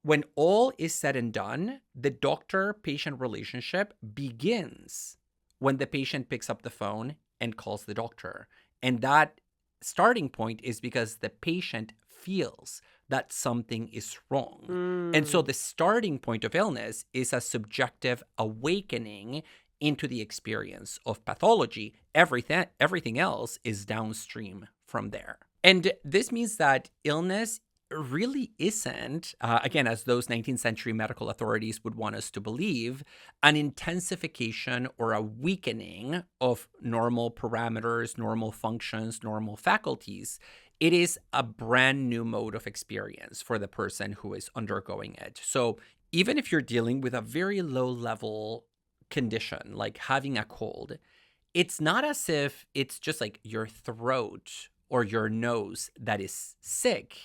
when all is said and done, the doctor-patient relationship begins when the patient picks up the phone and calls the doctor. And that starting point is because the patient feels that something is wrong. And so the starting point of illness is a subjective awakening into the experience of pathology. Everything else is downstream from there. And this means that illness really isn't, again, as those 19th century medical authorities would want us to believe, an intensification or a weakening of normal parameters, normal functions, normal faculties. it is a brand new mode of experience for the person who is undergoing it. So even if you're dealing with a very low level condition, like having a cold, it's not as if it's just like your throat or your nose that is sick,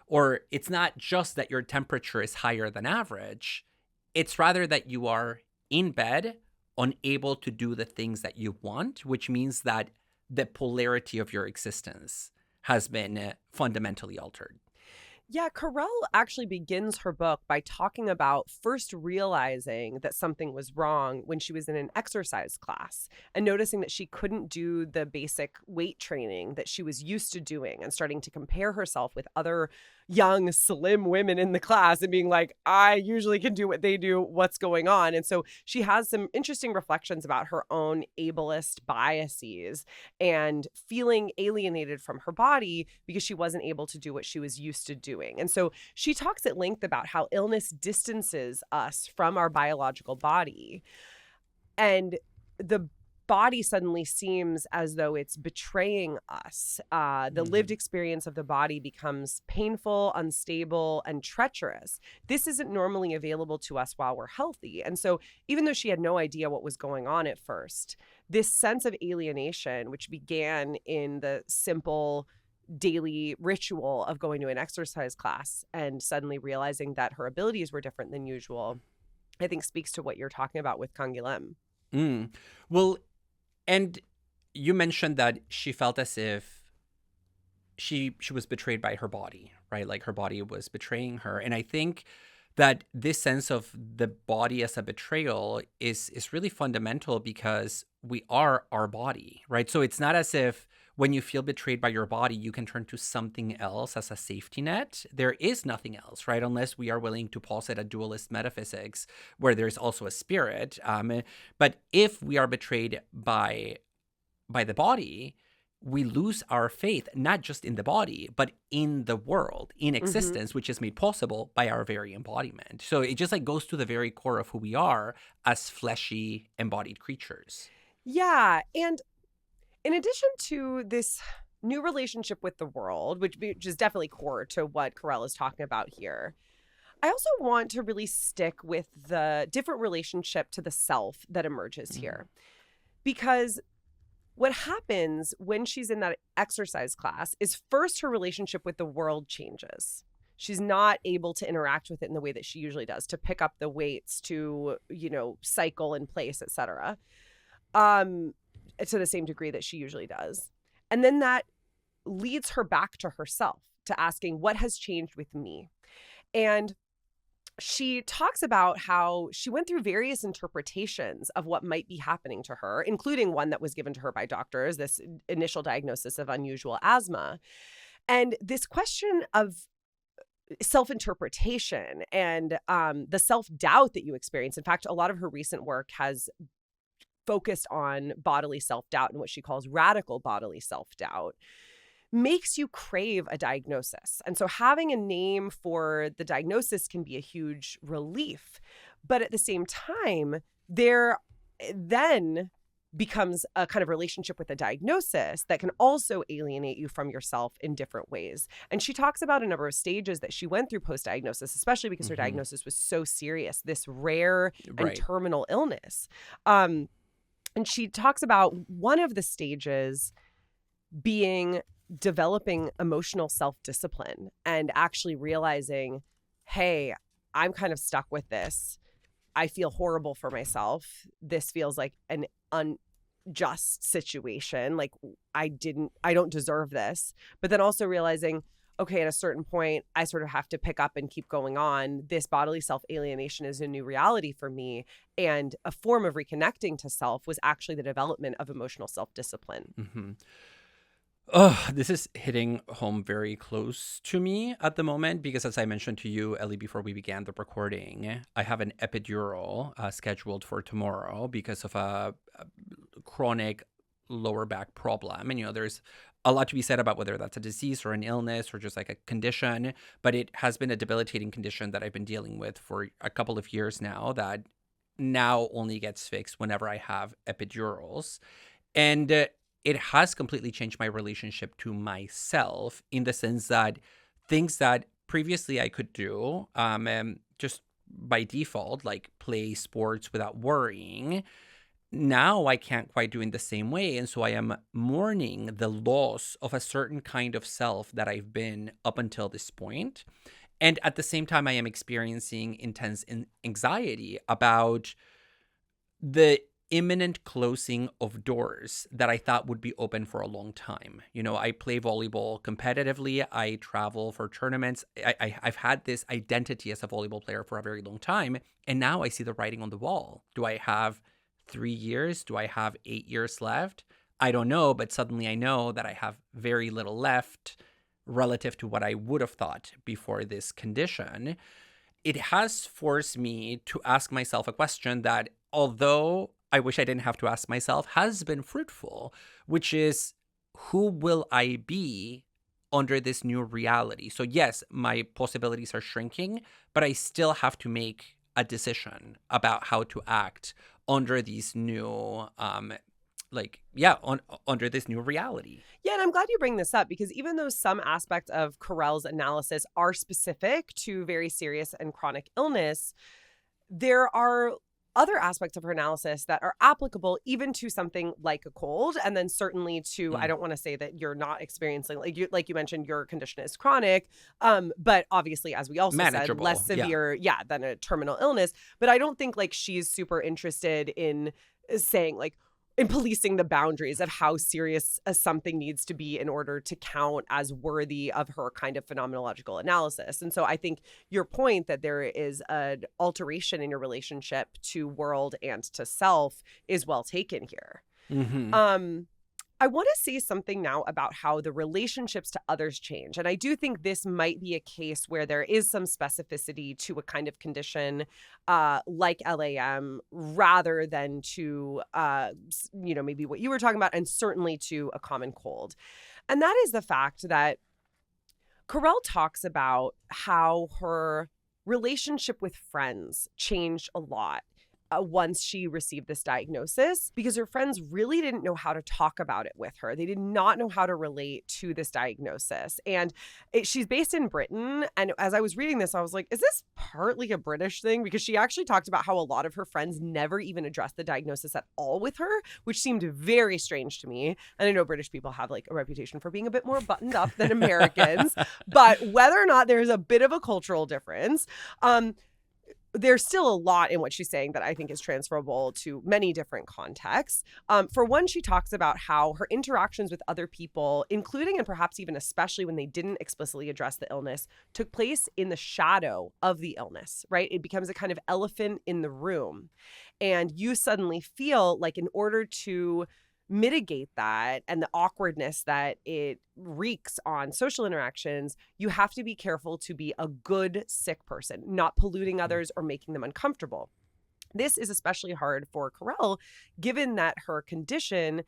or it's not just that your temperature is higher than average. It's rather that you are in bed, unable to do the things that you want, which means that the polarity of your existence has been fundamentally altered. Yeah, Carell actually begins her book by talking about first realizing that something was wrong when she was in an exercise class and noticing that she couldn't do the basic weight training that she was used to doing and starting to compare herself with other young, slim women in the class and being like, I usually can do what they do. What's going on? And so she has some interesting reflections about her own ableist biases and feeling alienated from her body because she wasn't able to do what she was used to doing. And so she talks at length about how illness distances us from our biological body. And the body suddenly seems as though it's betraying us. The lived experience of the body becomes painful, unstable, and treacherous. This isn't normally available to us while we're healthy. And so even though she had no idea what was going on at first, this sense of alienation, which began in the simple daily ritual of going to an exercise class and suddenly realizing that her abilities were different than usual, I think speaks to what you're talking about with Canguilhem. Well, and you mentioned that she felt as if she was betrayed by her body, right? Like her body was betraying her. And I think that this sense of the body as a betrayal is really fundamental because we are our body, right? So it's not as if when you feel betrayed by your body, you can turn to something else as a safety net. There is nothing else, right? Unless we are willing to posit a dualist metaphysics where there's also a spirit. But if we are betrayed by the body, we lose our faith, not just in the body, but in the world, in existence, which is made possible by our very embodiment. So it just like goes to the very core of who we are as fleshy embodied creatures. Yeah. And in addition to this new relationship with the world, which is definitely core to what Carell is talking about here, I also want to really stick with the different relationship to the self that emerges here. Because what happens when she's in that exercise class is first her relationship with the world changes. She's not able to interact with it in the way that she usually does, to pick up the weights, to, cycle in place, etc. To the same degree that she usually does. And then that leads her back to herself, to asking, what has changed with me? And she talks about how she went through various interpretations of what might be happening to her, including one that was given to her by doctors, this initial diagnosis of unusual asthma. And this question of self-interpretation and the self-doubt that you experience. In fact, a lot of her recent work has focused on bodily self-doubt and what she calls radical bodily self-doubt, makes you crave a diagnosis. And so having a name for the diagnosis can be a huge relief. But at the same time, there then becomes a kind of relationship with a diagnosis that can also alienate you from yourself in different ways. And she talks about a number of stages that she went through post-diagnosis, especially because her diagnosis was so serious, this rare and terminal illness. And she talks about one of the stages being developing emotional self-discipline and actually realizing, hey, I'm kind of stuck with this. I feel horrible for myself. This feels like an unjust situation. Like I don't deserve this. But then also realizing, okay, at a certain point, I sort of have to pick up and keep going on. This bodily self-alienation is a new reality for me. And a form of reconnecting to self was actually the development of emotional self-discipline. Oh, this is hitting home very close to me at the moment because, as I mentioned to you, Ellie, before we began the recording, I have an epidural scheduled for tomorrow because of a chronic lower back problem. And, there's a lot to be said about whether that's a disease or an illness or just like a condition, but it has been a debilitating condition that I've been dealing with for a couple of years now that now only gets fixed whenever I have epidurals. And it has completely changed my relationship to myself, in the sense that things that previously I could do just by default, like play sports without worrying, now I can't quite do in the same way. And so I am mourning the loss of a certain kind of self that I've been up until this point. And at the same time, I am experiencing intense anxiety about the imminent closing of doors that I thought would be open for a long time. You know, I play volleyball competitively. I travel for tournaments. I've had this identity as a volleyball player for a very long time. And now I see the writing on the wall. Do I have 3 years? Do I have 8 years left? I don't know, but suddenly I know that I have very little left relative to what I would have thought before this condition. It has forced me to ask myself a question that, although I wish I didn't have to ask myself, has been fruitful, which is, who will I be under this new reality? So yes, my possibilities are shrinking, but I still have to make a decision about how to act under these new under this new reality. Yeah, and I'm glad you bring this up, because even though some aspects of Carell's analysis are specific to very serious and chronic illness, there are other aspects of her analysis that are applicable even to something like a cold, and then certainly to, I don't want to say that you're not experiencing, like you mentioned, your condition is chronic, but obviously, as we also said, less severe, than a terminal illness. But I don't think like she's super interested in saying like, in policing the boundaries of how serious something needs to be in order to count as worthy of her kind of phenomenological analysis. And so I think your point that there is an alteration in your relationship to world and to self is well taken here. Mm-hmm. I want to say something now about how the relationships to others change. And I do think this might be a case where there is some specificity to a kind of condition like LAM, rather than to, maybe what you were talking about, and certainly to a common cold. And that is the fact that Carell talks about how her relationship with friends changed a lot once she received this diagnosis, because her friends really didn't know how to talk about it with her. They did not know how to relate to this diagnosis. And she's based in Britain. And as I was reading this, I was like, is this partly a British thing? Because she actually talked about how a lot of her friends never even addressed the diagnosis at all with her, which seemed very strange to me. And I know British people have like a reputation for being a bit more buttoned up than Americans, but whether or not there's a bit of a cultural difference, there's still a lot in what she's saying that I think is transferable to many different contexts. For one, she talks about how her interactions with other people, including and perhaps even especially when they didn't explicitly address the illness, took place in the shadow of the illness, right? It becomes a kind of elephant in the room. And you suddenly feel like, in order to mitigate that and the awkwardness that it wreaks on social interactions, you have to be careful to be a good sick person, not polluting others or making them uncomfortable. This is especially hard for Carell, given that her condition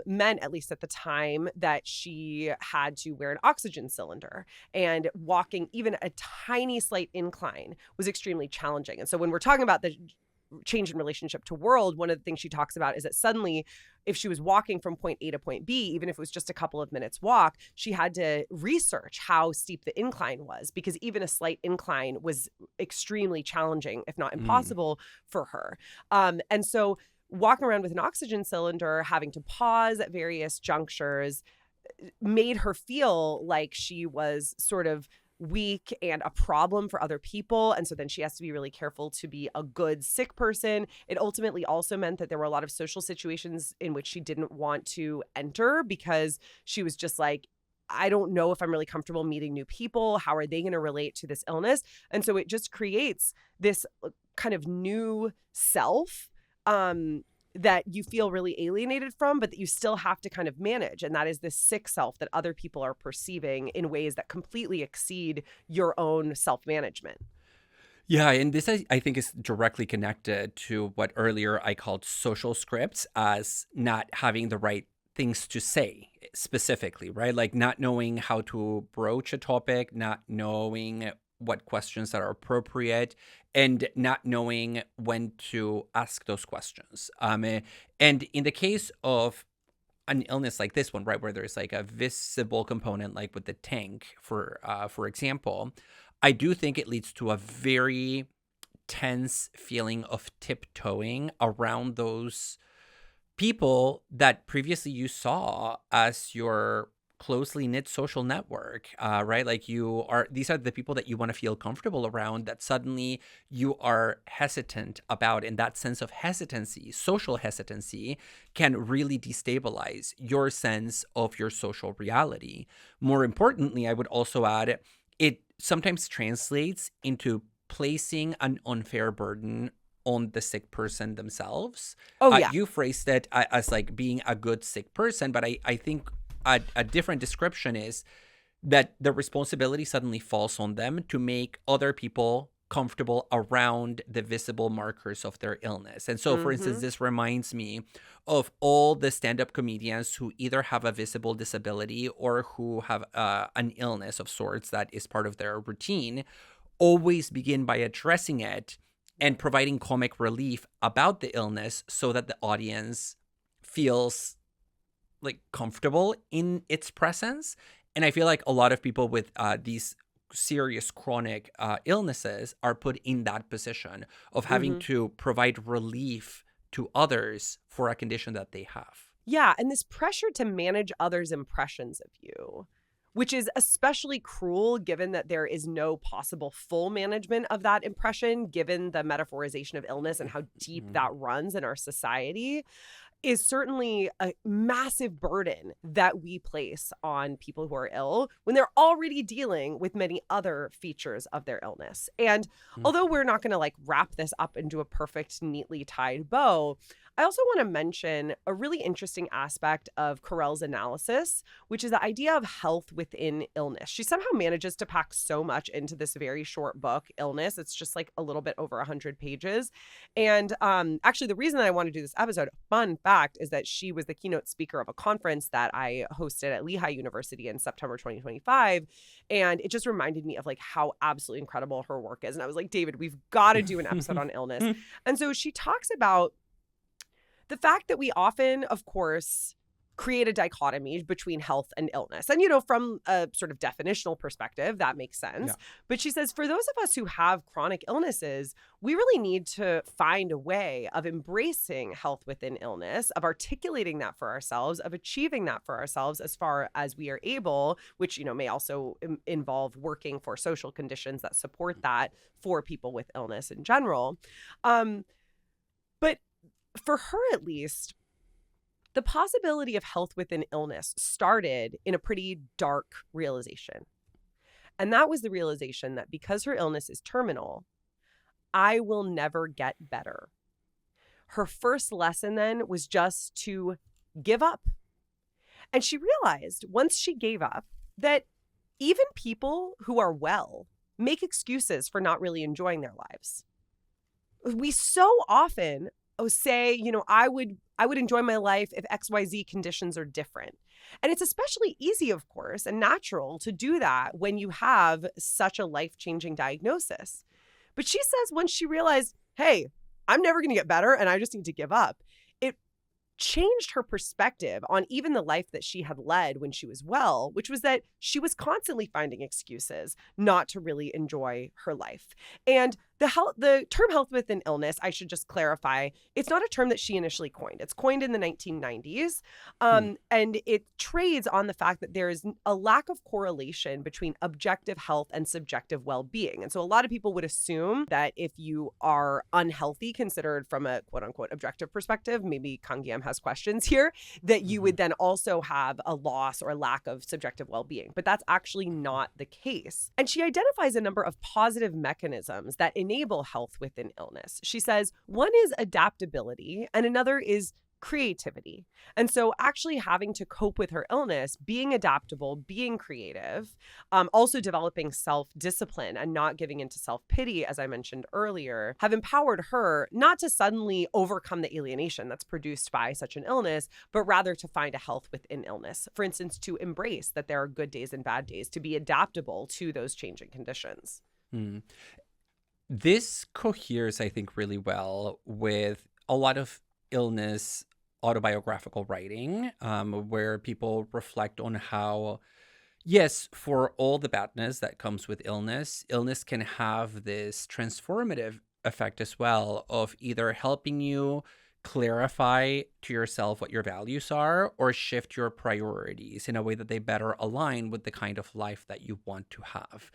meant, at least at the time, that she had to wear an oxygen cylinder, and walking even a tiny slight incline was extremely challenging. And so when we're talking about the change in relationship to world, one of the things she talks about is that suddenly, if she was walking from point A to point B, even if it was just a couple of minutes walk, she had to research how steep the incline was, because even a slight incline was extremely challenging, if not impossible, for her. And so walking around with an oxygen cylinder, having to pause at various junctures, made her feel like she was sort of weak and a problem for other people. And so then she has to be really careful to be a good sick person. It ultimately also meant that there were a lot of social situations in which she didn't want to enter, because she was just like, I don't know if I'm really comfortable meeting new people. How are they going to relate to this illness? And so it just creates this kind of new self that you feel really alienated from, but that you still have to kind of manage. And that is this sick self that other people are perceiving in ways that completely exceed your own self-management. Yeah, and this I think is directly connected to what earlier I called social scripts, as not having the right things to say specifically, right? Like not knowing how to broach a topic, not knowing what questions that are appropriate, and not knowing when to ask those questions. And in the case of an illness like this one, right, where there's like a visible component, like with the tank, for example, I do think it leads to a very tense feeling of tiptoeing around those people that previously you saw as your closely knit social network, right? Like these are the people that you want to feel comfortable around, that suddenly you are hesitant about. And that sense of hesitancy, social hesitancy, can really destabilize your sense of your social reality. More importantly, I would also add, it sometimes translates into placing an unfair burden on the sick person themselves. Oh, yeah. You phrased it as like being a good sick person, but I think a different description is that the responsibility suddenly falls on them to make other people comfortable around the visible markers of their illness. And so, for instance, this reminds me of all the stand-up comedians who either have a visible disability or who have an illness of sorts that is part of their routine, always begin by addressing it and providing comic relief about the illness so that the audience feels like comfortable in its presence. And I feel like a lot of people with these serious chronic illnesses are put in that position of having to provide relief to others for a condition that they have. Yeah, and this pressure to manage others' impressions of you, which is especially cruel given that there is no possible full management of that impression, given the metaphorization of illness and how deep that runs in our society, is certainly a massive burden that we place on people who are ill when they're already dealing with many other features of their illness. And although we're not going to like wrap this up into a perfect, neatly tied bow, I also want to mention a really interesting aspect of Carell's analysis, which is the idea of health within illness. She somehow manages to pack so much into this very short book, Illness. It's just like a little bit over 100 pages. And actually, the reason that I want to do this episode, fun fact, is that she was the keynote speaker of a conference that I hosted at Lehigh University in September 2025. And it just reminded me of like how absolutely incredible her work is. And I was like, David, we've got to do an episode on illness. And so she talks about the fact that we often, of course, create a dichotomy between health and illness. And, you know, from a sort of definitional perspective, that makes sense. Yeah. But she says, for those of us who have chronic illnesses, we really need to find a way of embracing health within illness, of articulating that for ourselves, of achieving that for ourselves as far as we are able, which, you know, may also involve working for social conditions that support that for people with illness in general. But for her, at least, the possibility of health within illness started in a pretty dark realization. And that was the realization that because her illness is terminal, I will never get better. Her first lesson then was just to give up. And she realized once she gave up that even people who are well make excuses for not really enjoying their lives. We so often say, you know, I would enjoy my life if XYZ conditions are different. And it's especially easy, of course, and natural to do that when you have such a life-changing diagnosis. But she says when she realized, hey, I'm never going to get better and I just need to give up, it changed her perspective on even the life that she had led when she was well, which was that she was constantly finding excuses not to really enjoy her life. And the term health within illness, I should just clarify, it's not a term that she initially coined. It's coined in the 1990s. And it trades on the fact that there is a lack of correlation between objective health and subjective well-being. And so a lot of people would assume that if you are unhealthy, considered from a quote unquote objective perspective, maybe Canguilhem has questions here, that you would then also have a loss or a lack of subjective well-being. But that's actually not the case. And she identifies a number of positive mechanisms that enable health within illness. She says one is adaptability and another is creativity. And so actually having to cope with her illness, being adaptable, being creative, also developing self-discipline and not giving into self-pity, as I mentioned earlier, have empowered her not to suddenly overcome the alienation that's produced by such an illness, but rather to find a health within illness. For instance, to embrace that there are good days and bad days, to be adaptable to those changing conditions. This coheres, I think, really well with a lot of illness autobiographical writing, where people reflect on how, yes, for all the badness that comes with illness, illness can have this transformative effect as well of either helping you clarify to yourself what your values are or shift your priorities in a way that they better align with the kind of life that you want to have.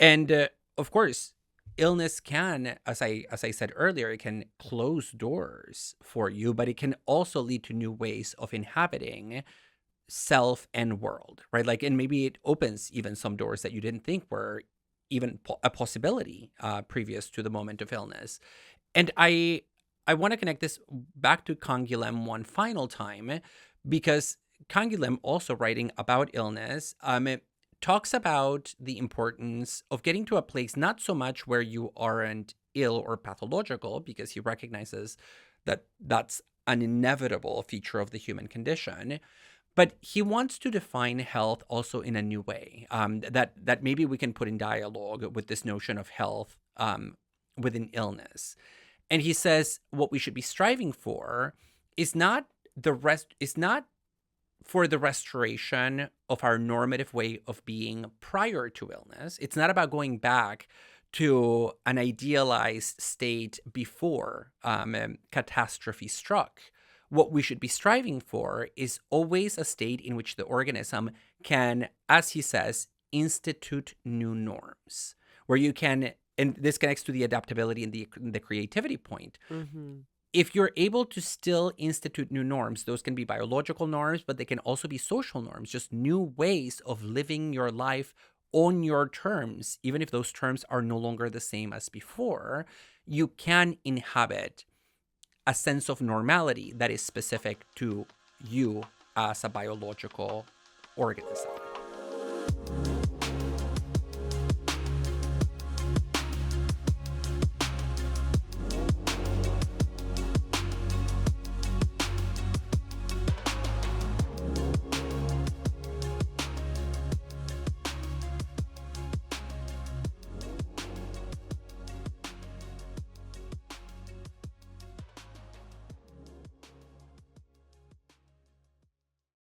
And of course, illness can, as I said earlier, it can close doors for you, but it can also lead to new ways of inhabiting self and world, right? Like, and maybe it opens even some doors that you didn't think were even a possibility previous to the moment of illness. And I want to connect this back to Canguilhem one final time, because Canguilhem, also writing about illness, it talks about the importance of getting to a place not so much where you aren't ill or pathological, because he recognizes that that's an inevitable feature of the human condition. But he wants to define health also in a new way, that maybe we can put in dialogue with this notion of health within illness. And he says what we should be striving for is not for the restoration of our normative way of being prior to illness. It's not about going back to an idealized state before catastrophe struck. What we should be striving for is always a state in which the organism can, as he says, institute new norms, where you can, and this connects to the adaptability and the creativity point. Mm-hmm. If you're able to still institute new norms, those can be biological norms, but they can also be social norms, just new ways of living your life on your terms, even if those terms are no longer the same as before. You can inhabit a sense of normality that is specific to you as a biological organism.